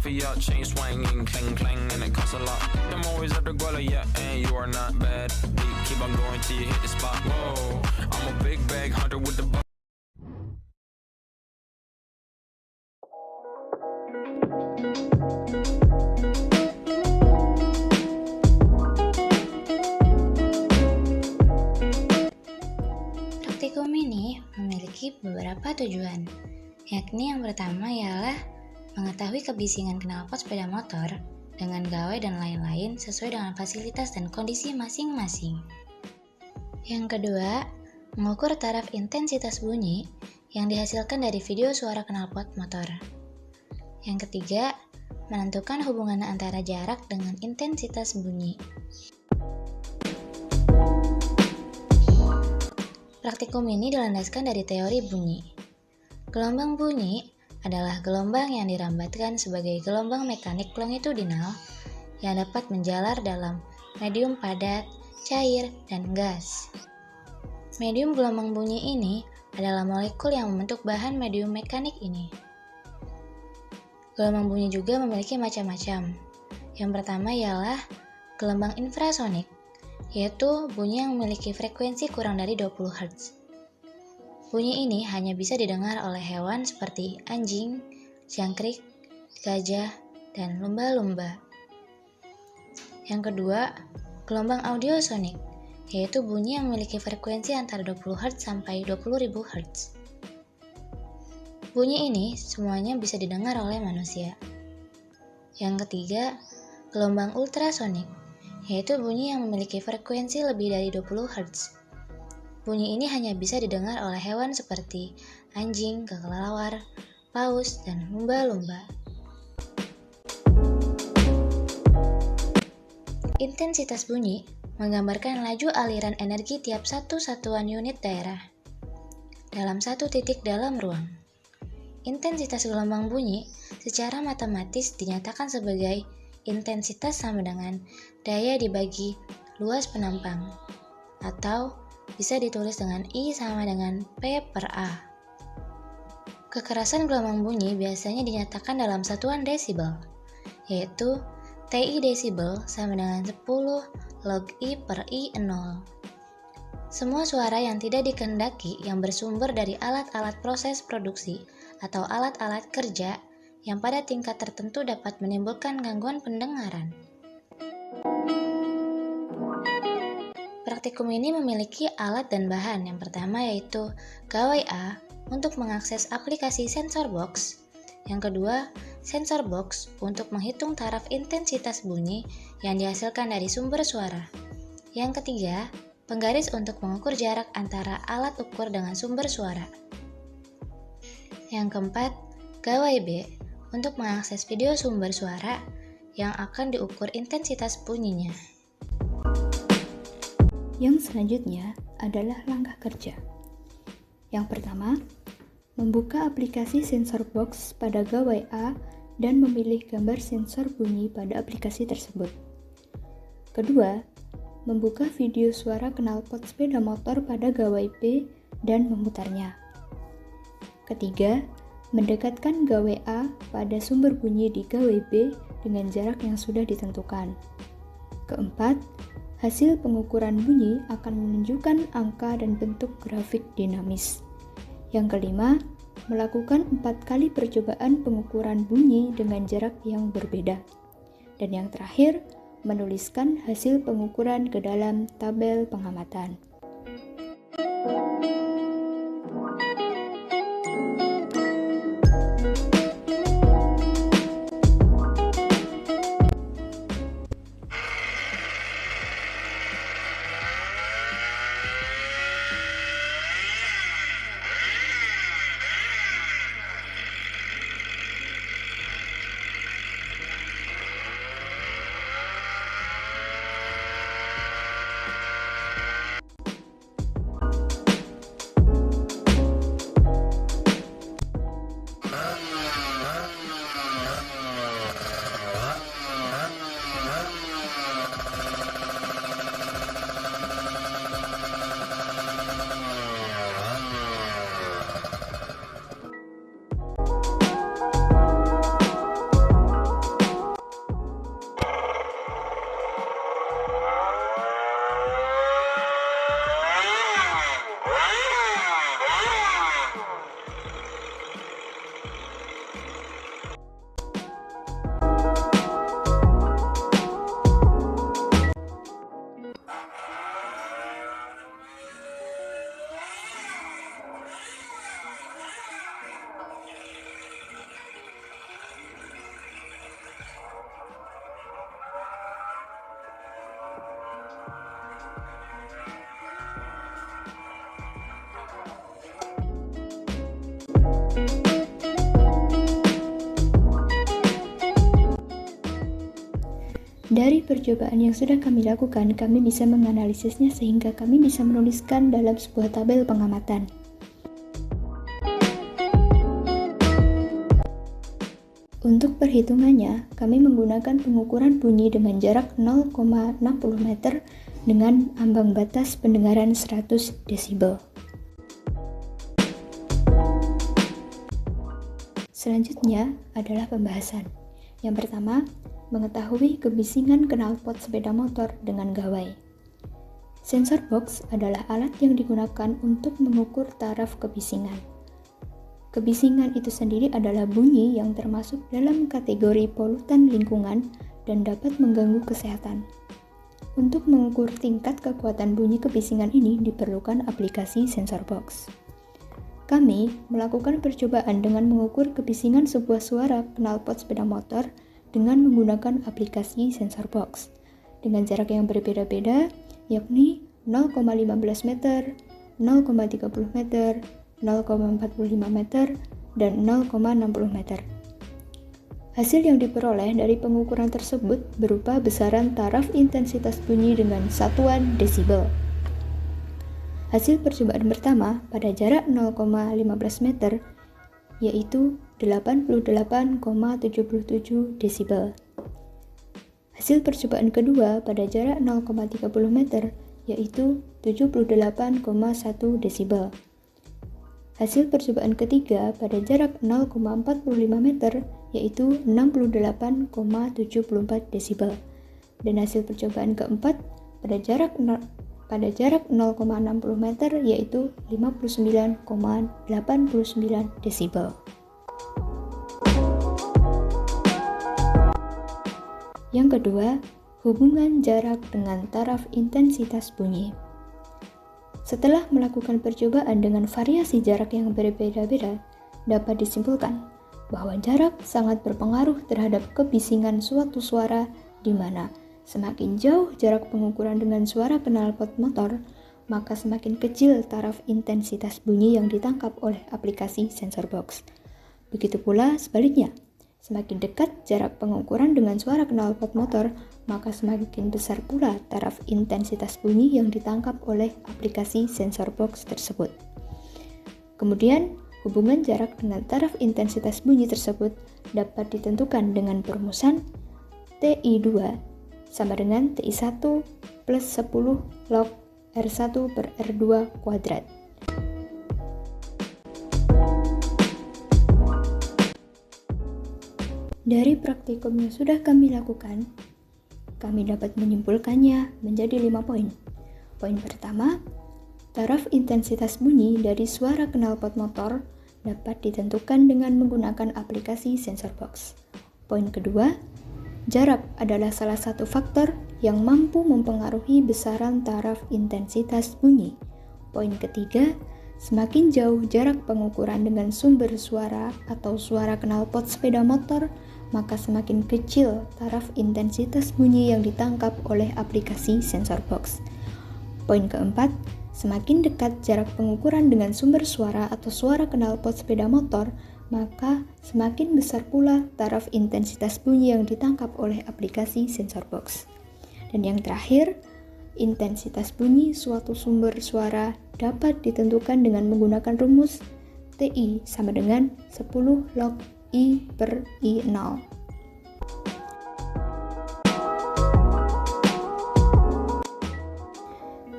mafia, chain swinging, clang clang, and it costs a lot. Them always at the guala, yeah, and you are not bad. Deep, keep on going till you hit the spot. Whoa, I'm a big bag hunter with the buck. Praktikum ini memiliki beberapa tujuan, yakni yang pertama ialah mengetahui kebisingan knalpot sepeda motor dengan gawai dan lain-lain sesuai dengan fasilitas dan kondisi masing-masing. Yang kedua, mengukur taraf intensitas bunyi yang dihasilkan dari video suara knalpot motor. Yang ketiga, menentukan hubungan antara jarak dengan intensitas bunyi. Praktikum ini dilandaskan dari teori bunyi. Gelombang bunyi adalah gelombang yang dirambatkan sebagai gelombang mekanik longitudinal yang dapat menjalar dalam medium padat, cair, dan gas. Medium gelombang bunyi ini adalah molekul yang membentuk bahan medium mekanik ini. Gelombang bunyi juga memiliki macam-macam. Yang pertama ialah gelombang infrasonik, yaitu bunyi yang memiliki frekuensi kurang dari 20 Hz. Bunyi ini hanya bisa didengar oleh hewan seperti anjing, jangkrik, gajah, dan lumba-lumba. Yang kedua, gelombang audiosonik, yaitu bunyi yang memiliki frekuensi antara 20 Hz sampai 20.000 Hz. Bunyi ini semuanya bisa didengar oleh manusia. Yang ketiga, gelombang ultrasonik, yaitu bunyi yang memiliki frekuensi lebih dari 20 Hz. Bunyi ini hanya bisa didengar oleh hewan seperti anjing, kelelawar, paus, dan lumba-lumba. Intensitas bunyi menggambarkan laju aliran energi tiap satu satuan unit daerah dalam satu titik dalam ruang. Intensitas gelombang bunyi secara matematis dinyatakan sebagai intensitas sama dengan daya dibagi luas penampang, atau bisa ditulis dengan I sama dengan P per A. Kekerasan gelombang bunyi biasanya dinyatakan dalam satuan desibel, yaitu TI desibel sama dengan 10 log I per I0. Semua suara yang tidak dikehendaki yang bersumber dari alat-alat proses produksi atau alat-alat kerja yang pada tingkat tertentu dapat menimbulkan gangguan pendengaran. Praktikum ini memiliki alat dan bahan. Yang pertama yaitu gawai A untuk mengakses aplikasi sensor box. Yang kedua, sensor box untuk menghitung taraf intensitas bunyi yang dihasilkan dari sumber suara. Yang ketiga, penggaris untuk mengukur jarak antara alat ukur dengan sumber suara. Yang keempat, gawai B untuk mengakses video sumber suara yang akan diukur intensitas bunyinya. Yang selanjutnya adalah langkah kerja. Yang pertama, membuka aplikasi sensor box pada gawai A dan memilih gambar sensor bunyi pada aplikasi tersebut. Kedua, membuka video suara knalpot sepeda motor pada gawai B dan memutarnya. Ketiga, mendekatkan gawai A pada sumber bunyi di gawai B dengan jarak yang sudah ditentukan. Keempat, hasil pengukuran bunyi akan menunjukkan angka dan bentuk grafik dinamis. Yang kelima, melakukan 4 kali percobaan pengukuran bunyi dengan jarak yang berbeda. Dan yang terakhir, menuliskan hasil pengukuran ke dalam tabel pengamatan. Dari percobaan yang sudah kami lakukan, kami bisa menganalisisnya sehingga kami bisa menuliskan dalam sebuah tabel pengamatan. Untuk perhitungannya, kami menggunakan pengukuran bunyi dengan jarak 0,60 meter dengan ambang batas pendengaran 100 desibel. Selanjutnya adalah pembahasan. Yang pertama, mengetahui kebisingan knalpot sepeda motor dengan gawai. Sensor box adalah alat yang digunakan untuk mengukur taraf kebisingan. Kebisingan itu sendiri adalah bunyi yang termasuk dalam kategori polutan lingkungan dan dapat mengganggu kesehatan. Untuk mengukur tingkat kekuatan bunyi kebisingan ini diperlukan aplikasi sensor box. Kami melakukan percobaan dengan mengukur kebisingan sebuah suara knalpot sepeda motor dengan menggunakan aplikasi sensor box dengan jarak yang berbeda-beda, yakni 0,15 meter, 0,30 meter, 0,45 meter, dan 0,60 meter. Hasil yang diperoleh dari pengukuran tersebut berupa besaran taraf intensitas bunyi dengan satuan desibel. Hasil percobaan pertama pada jarak 0,15 meter yaitu 88,77 desibel. Hasil percobaan kedua pada jarak 0,30 meter yaitu 78,1 desibel. Hasil percobaan ketiga pada jarak 0,45 meter yaitu 68,74 desibel. Dan hasil percobaan keempat pada jarak 0,60 meter yaitu 59,89 desibel. Yang kedua, hubungan jarak dengan taraf intensitas bunyi. Setelah melakukan percobaan dengan variasi jarak yang berbeda-beda, dapat disimpulkan bahwa jarak sangat berpengaruh terhadap kebisingan suatu suara, di mana semakin jauh jarak pengukuran dengan suara knalpot motor, maka semakin kecil taraf intensitas bunyi yang ditangkap oleh aplikasi sensor box. Begitu pula sebaliknya, semakin dekat jarak pengukuran dengan suara knalpot motor, maka semakin besar pula taraf intensitas bunyi yang ditangkap oleh aplikasi sensor box tersebut. Kemudian, hubungan jarak dengan taraf intensitas bunyi tersebut dapat ditentukan dengan perumusan TI2 sama dengan TI1 plus 10 log R1 per R2 kuadrat. Dari praktikum yang sudah kami lakukan, kami dapat menyimpulkannya menjadi 5 poin. Poin pertama, taraf intensitas bunyi dari suara knalpot motor dapat ditentukan dengan menggunakan aplikasi sensor box. Poin kedua, jarak adalah salah satu faktor yang mampu mempengaruhi besaran taraf intensitas bunyi. Poin ketiga, semakin jauh jarak pengukuran dengan sumber suara atau suara knalpot sepeda motor, maka semakin kecil taraf intensitas bunyi yang ditangkap oleh aplikasi sensor box. Poin keempat, semakin dekat jarak pengukuran dengan sumber suara atau suara knalpot sepeda motor, maka semakin besar pula taraf intensitas bunyi yang ditangkap oleh aplikasi sensor box. Dan yang terakhir, intensitas bunyi suatu sumber suara dapat ditentukan dengan menggunakan rumus TI sama dengan 10 log I per I0.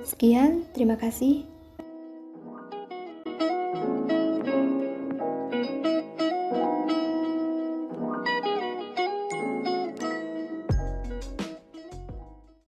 Sekian, terima kasih.